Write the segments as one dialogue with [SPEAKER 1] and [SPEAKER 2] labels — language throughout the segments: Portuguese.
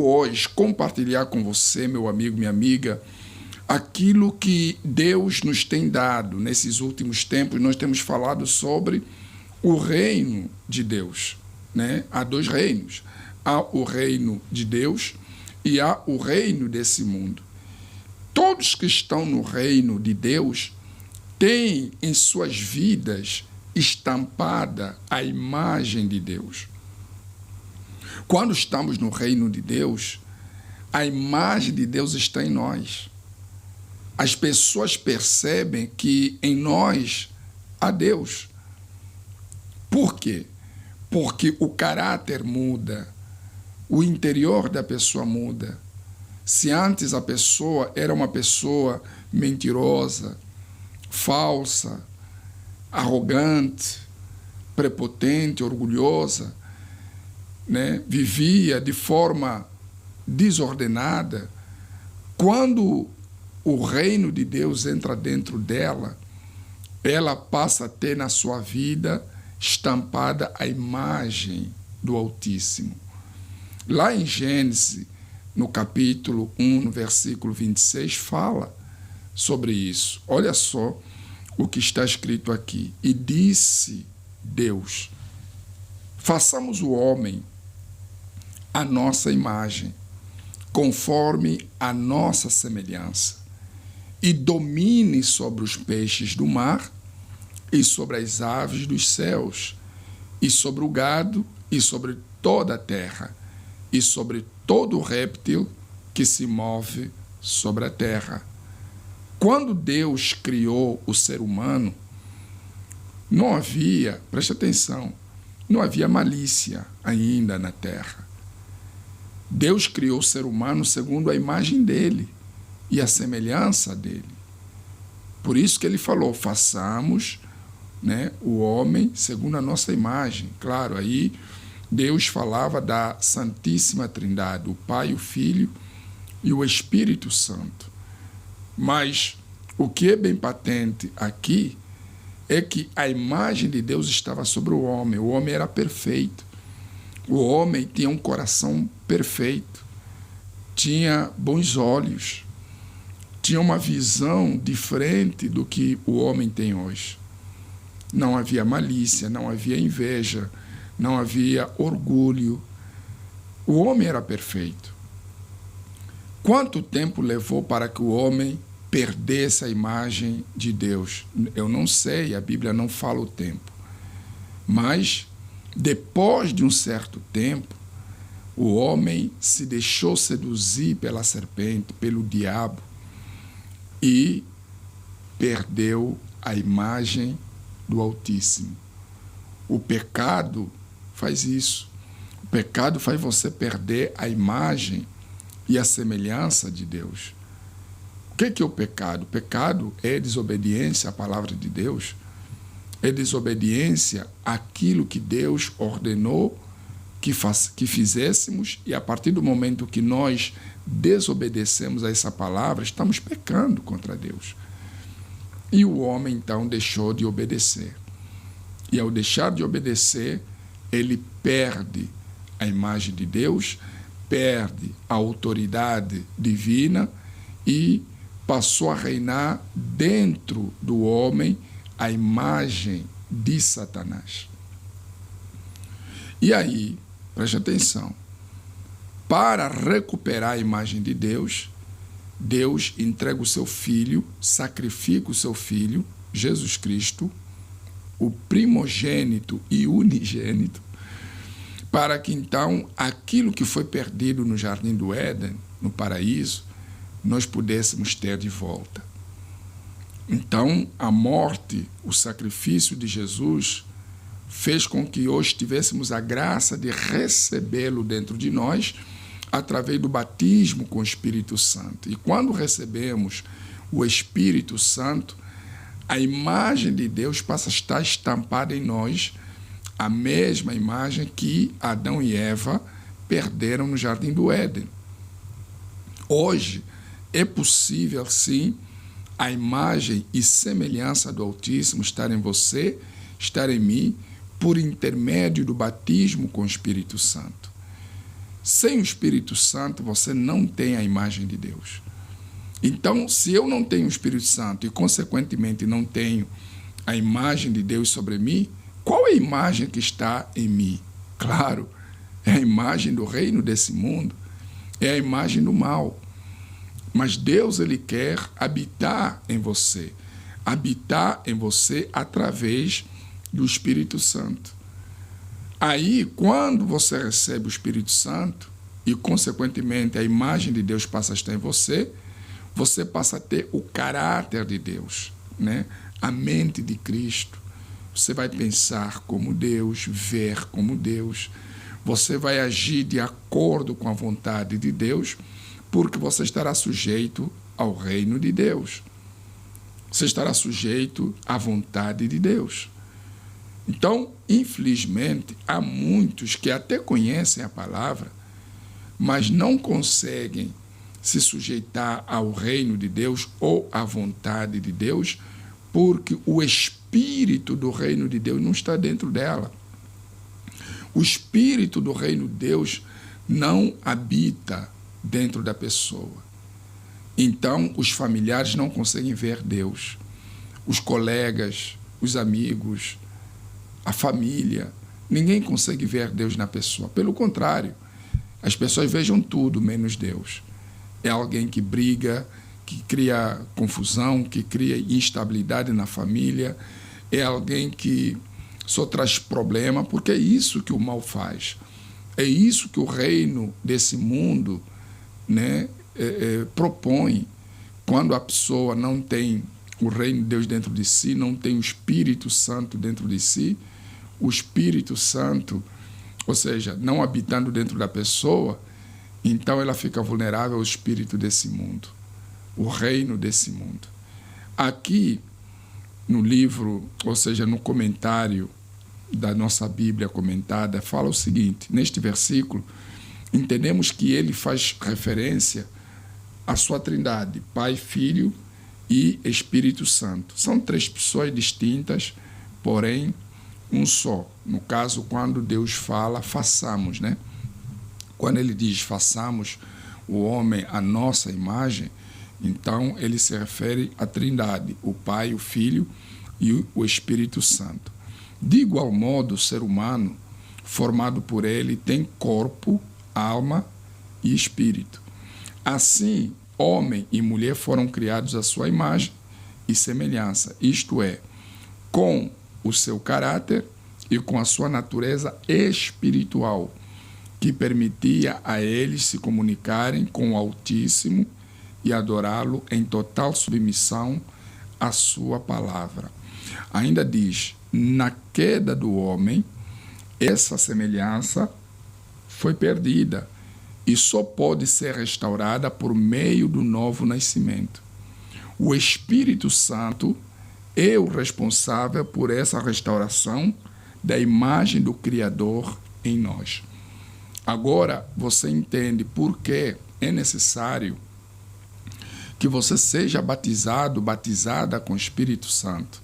[SPEAKER 1] hoje compartilhar com você, meu amigo, minha amiga, aquilo que Deus nos tem dado nesses últimos tempos. Nós temos falado sobre o reino de Deus, né? Há dois reinos. Há o reino de Deus e há o reino desse mundo. Todos que estão no reino de Deus têm em suas vidas estampada a imagem de Deus. Quando estamos no reino de Deus, a imagem de Deus está em nós. As pessoas percebem que em nós há Deus. Por quê? Porque o caráter muda, o interior da pessoa muda. Se antes a pessoa era uma pessoa mentirosa, falsa, arrogante, prepotente, orgulhosa, né? Vivia de forma desordenada, quando o reino de Deus entra dentro dela, ela passa a ter na sua vida estampada a imagem do Altíssimo. Lá em Gênesis, no capítulo 1, no versículo 26, fala sobre isso. Olha só o que está escrito aqui. E disse Deus: façamos o homem à nossa imagem, conforme a nossa semelhança, e domine sobre os peixes do mar, e sobre as aves dos céus, e sobre o gado, e sobre toda a terra, e sobre todo réptil que se move sobre a terra. Quando Deus criou o ser humano, não havia, preste atenção, não havia malícia ainda na terra. Deus criou o ser humano segundo a imagem dele e a semelhança dele. Por isso que ele falou, façamos, né, o homem segundo a nossa imagem. Claro, aí Deus falava da Santíssima Trindade, o Pai, o Filho e o Espírito Santo. Mas o que é bem patente aqui é que a imagem de Deus estava sobre o homem era perfeito. O homem tinha um coração perfeito, tinha bons olhos, tinha uma visão diferente do que o homem tem hoje. Não havia malícia, não havia inveja, não havia orgulho. O homem era perfeito. Quanto tempo levou para que o homem perdesse a imagem de Deus? Eu não sei, a Bíblia não fala o tempo. Mas, depois de um certo tempo, o homem se deixou seduzir pela serpente, pelo diabo, e perdeu a imagem do Altíssimo. O pecado faz isso. O pecado faz você perder a imagem e a semelhança de Deus. O que é o pecado? O pecado é desobediência à palavra de Deus, é desobediência àquilo que Deus ordenou que fizéssemos, e a partir do momento que nós desobedecemos a essa palavra, estamos pecando contra Deus. E o homem, então, deixou de obedecer. E ao deixar de obedecer, ele perde a imagem de Deus, perde a autoridade divina e passou a reinar dentro do homem a imagem de Satanás. E aí, preste atenção, para recuperar a imagem de Deus, Deus entrega o seu Filho, sacrifica o seu Filho, Jesus Cristo, o primogênito e unigênito, para que então aquilo que foi perdido no Jardim do Éden, no paraíso, nós pudéssemos ter de volta. Então, a morte, o sacrifício de Jesus, fez com que hoje tivéssemos a graça de recebê-lo dentro de nós, através do batismo com o Espírito Santo. E quando recebemos o Espírito Santo, a imagem de Deus passa a estar estampada em nós, a mesma imagem que Adão e Eva perderam no Jardim do Éden. Hoje, é possível, sim, a imagem e semelhança do Altíssimo estar em você, estar em mim, por intermédio do batismo com o Espírito Santo. Sem o Espírito Santo, você não tem a imagem de Deus. Então, se eu não tenho o Espírito Santo e, consequentemente, não tenho a imagem de Deus sobre mim, qual é a imagem que está em mim? Claro, é a imagem do reino desse mundo, é a imagem do mal. Mas Deus, ele quer habitar em você através do Espírito Santo. Aí, quando você recebe o Espírito Santo e, consequentemente, a imagem de Deus passa a estar em você, você passa a ter o caráter de Deus, né? A mente de Cristo. Você vai pensar como Deus, ver como Deus. Você vai agir de acordo com a vontade de Deus, porque você estará sujeito ao reino de Deus. Você estará sujeito à vontade de Deus. Então, infelizmente, há muitos que até conhecem a palavra, mas não conseguem se sujeitar ao reino de Deus ou à vontade de Deus, porque o espírito do reino de Deus não está dentro dela. O espírito do reino de Deus não habita dentro da pessoa. Então, os familiares não conseguem ver Deus. Os colegas, os amigos, a família, ninguém consegue ver Deus na pessoa. Pelo contrário, as pessoas vejam tudo menos Deus. É alguém que briga, que cria confusão, que cria instabilidade na família, é alguém que só traz problema, porque é isso que o mal faz. É isso que o reino desse mundo, né, propõe. Quando a pessoa não tem o reino de Deus dentro de si, não tem o Espírito Santo dentro de si, o Espírito Santo, ou seja, não habitando dentro da pessoa, então ela fica vulnerável ao espírito desse mundo, o reino desse mundo. Aqui, no livro, ou seja, no comentário da nossa Bíblia comentada, fala o seguinte, neste versículo, entendemos que ele faz referência à sua trindade, Pai, Filho e Espírito Santo. São três pessoas distintas, porém um só. No caso, quando Deus fala, façamos, né? Quando ele diz façamos o homem à nossa imagem, então ele se refere à trindade, o Pai, o Filho e o Espírito Santo. De igual modo, o ser humano, formado por ele, tem corpo, alma e espírito. Assim, homem e mulher foram criados à sua imagem e semelhança, isto é, com o seu caráter e com a sua natureza espiritual, que permitia a eles se comunicarem com o Altíssimo e adorá-lo em total submissão à sua palavra. Ainda diz, na queda do homem, essa semelhança foi perdida e só pode ser restaurada por meio do novo nascimento. O Espírito Santo é o responsável por essa restauração da imagem do Criador em nós. Agora você entende por que é necessário que você seja batizada com o Espírito Santo.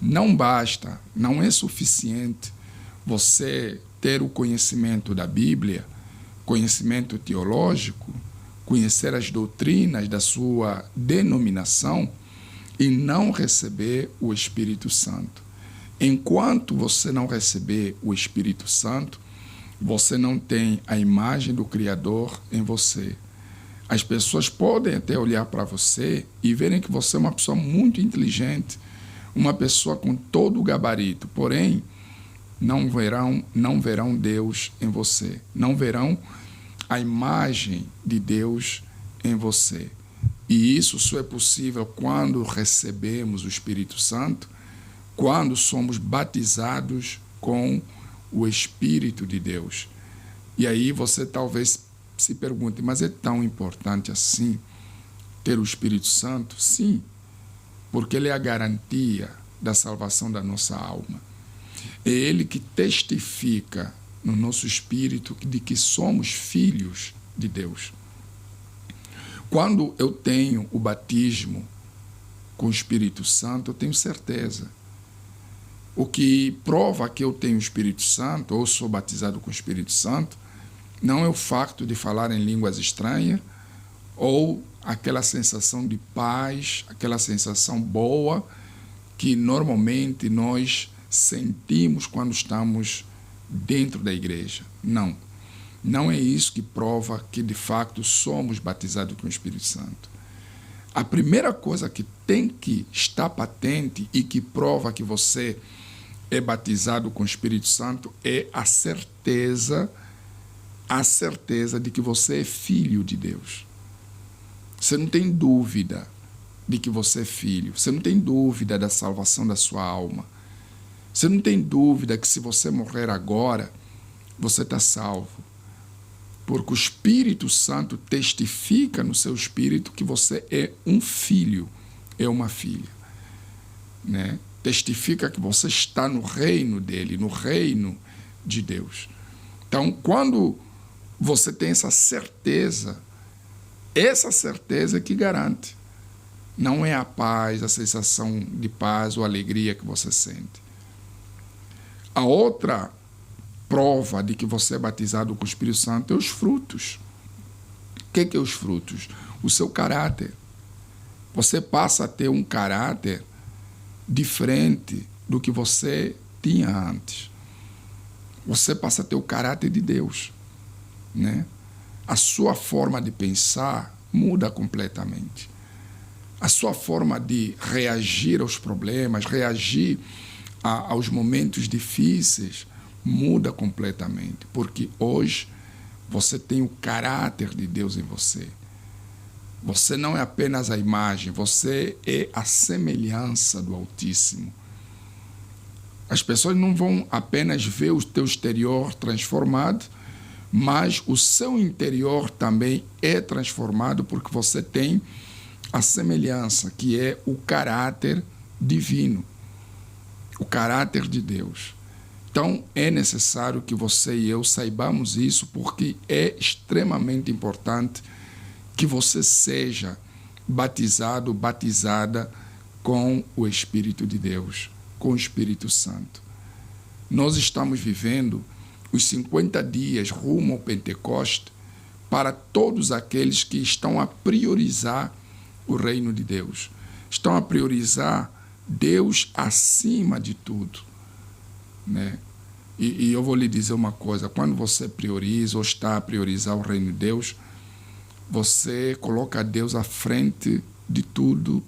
[SPEAKER 1] Não basta, não é suficiente você ter o conhecimento da Bíblia, conhecimento teológico, conhecer as doutrinas da sua denominação e não receber o Espírito Santo. Enquanto você não receber o Espírito Santo, você não tem a imagem do Criador em você. As pessoas podem até olhar para você e verem que você é uma pessoa muito inteligente, uma pessoa com todo o gabarito, porém, não verão Deus em você, não verão a imagem de Deus em você. E isso só é possível quando recebemos o Espírito Santo, quando somos batizados com o Espírito de Deus. E aí você talvez se pergunte, mas é tão importante assim ter o Espírito Santo? Sim, porque ele é a garantia da salvação da nossa alma. É ele que testifica no nosso espírito de que somos filhos de Deus. Quando eu tenho o batismo com o Espírito Santo, eu tenho certeza. O que prova que eu tenho o Espírito Santo, ou sou batizado com o Espírito Santo, Não é o facto de falar em línguas estranhas ou aquela sensação de paz, aquela sensação boa que normalmente nós sentimos quando estamos dentro da igreja. Não. Não é isso que prova que de fato somos batizados com o Espírito Santo. A primeira coisa que tem que estar patente e que prova que você é batizado com o Espírito Santo é a certeza de que você é filho de Deus. Você não tem dúvida de que você é filho. Você não tem dúvida da salvação da sua alma. Você não tem dúvida que se você morrer agora, você está salvo. Porque o Espírito Santo testifica no seu espírito que você é um filho, é uma filha. Né? Testifica que você está no reino dele, no reino de Deus. Então, quando você tem essa certeza é que garante. Não é a paz, a sensação de paz ou alegria que você sente. A outra prova de que você é batizado com o Espírito Santo é os frutos. O que é os frutos? O seu caráter. Você passa a ter um caráter diferente do que você tinha antes. Você passa a ter o caráter de Deus, né? A sua forma de pensar muda completamente. A sua forma de reagir aos problemas, reagir aos momentos difíceis, muda completamente. Porque hoje você tem o caráter de Deus em você. Você não é apenas a imagem, você é a semelhança do Altíssimo. As pessoas não vão apenas ver o teu exterior transformado, mas o seu interior também é transformado porque você tem a semelhança, que é o caráter divino, o caráter de Deus. Então, é necessário que você e eu saibamos isso, porque é extremamente importante que você seja batizado, batizada com o Espírito de Deus, com o Espírito Santo. Nós estamos vivendo os 50 dias rumo ao Pentecoste para todos aqueles que estão a priorizar o reino de Deus. Estão a priorizar Deus acima de tudo, né? E eu vou lhe dizer uma coisa, quando você prioriza ou está a priorizar o reino de Deus, você coloca Deus à frente de tudo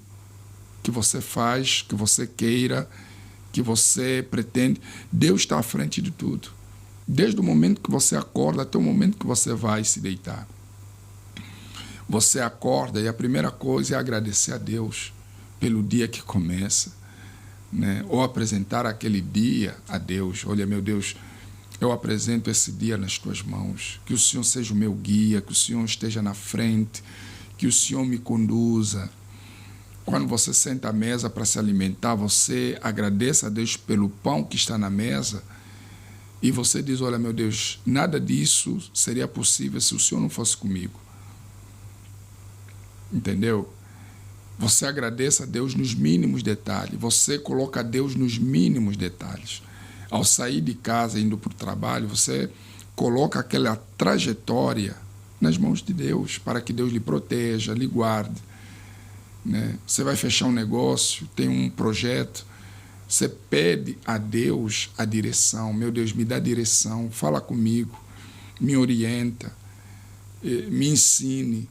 [SPEAKER 1] que você faz, que você queira, que você pretende. Deus está à frente de tudo. Desde o momento que você acorda até o momento que você vai se deitar. Você acorda e a primeira coisa é agradecer a Deus pelo dia que começa, né? Ou apresentar aquele dia a Deus. Olha, meu Deus, eu apresento esse dia nas tuas mãos. Que o Senhor seja o meu guia, que o Senhor esteja na frente, que o Senhor me conduza. Quando você senta à mesa para se alimentar, você agradeça a Deus pelo pão que está na mesa e você diz, olha, meu Deus, nada disso seria possível se o Senhor não fosse comigo. Entendeu? Você agradeça a Deus nos mínimos detalhes. Você coloca Deus nos mínimos detalhes. Ao sair de casa, indo para o trabalho, você coloca aquela trajetória nas mãos de Deus, para que Deus lhe proteja, lhe guarde, né? Você vai fechar um negócio, tem um projeto, você pede a Deus a direção. Meu Deus, me dá direção, fala comigo, me orienta, me ensine.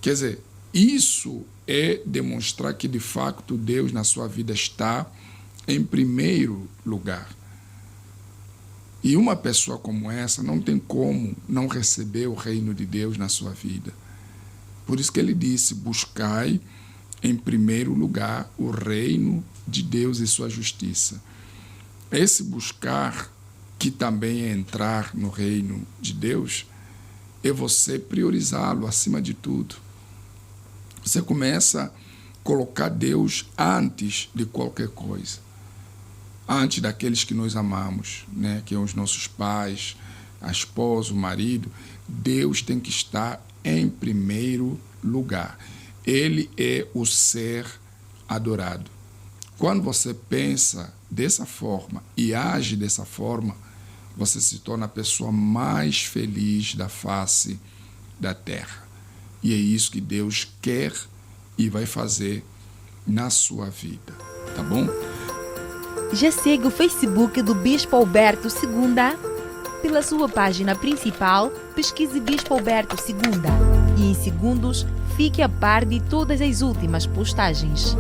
[SPEAKER 1] Quer dizer, isso é demonstrar que, de fato, Deus na sua vida está em primeiro lugar. E uma pessoa como essa não tem como não receber o reino de Deus na sua vida. Por isso que ele disse, buscai em primeiro lugar o reino de Deus e sua justiça. Esse buscar, que também é entrar no reino de Deus, é você priorizá-lo acima de tudo. Você começa a colocar Deus antes de qualquer coisa. Antes daqueles que nós amamos, né? Que são os nossos pais, a esposa, o marido. Deus tem que estar em primeiro lugar. Ele é o ser adorado. Quando você pensa dessa forma e age dessa forma, você se torna a pessoa mais feliz da face da terra. E é isso que Deus quer e vai fazer na sua vida, tá bom?
[SPEAKER 2] Já segue o Facebook do Bispo Alberto Segunda? Pela sua página principal, pesquise Bispo Alberto Segunda e em segundos fique a par de todas as últimas postagens.